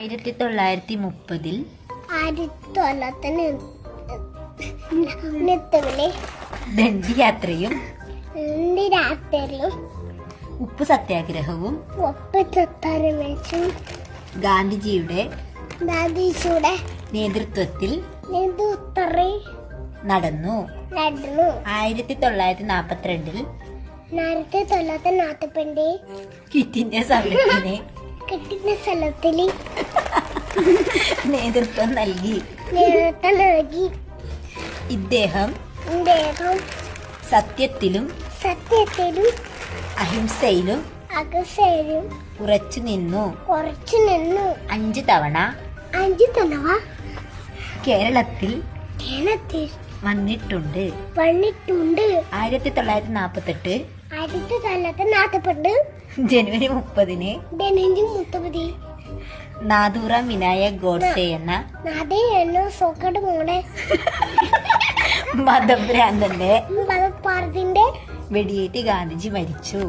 1930 ദണ്ഡിയാത്രയും ഉപ്പ് സത്യാഗ്രഹവും ഗാന്ധിജിയുടെ നേതൃത്വത്തിൽ നടന്നു. 1942 കിറ്റിന്റെ സമരത്തിന് നേതൃത്വം നൽകി. ഇദ്ദേഹം സത്യത്തിലും അഹിംസയിലും ഉറച്ചു നിന്നു. 5 തവണ കേരളത്തിൽ വന്നിട്ടുണ്ട്. 1948 ജനുവരി 30 നാഥൂറാം വിനായക് ഗോഡ്സെ എന്ന മതഭ്രാന്തന്റെ വെടിയേറ്റ് ഗാന്ധിജി മരിച്ചു.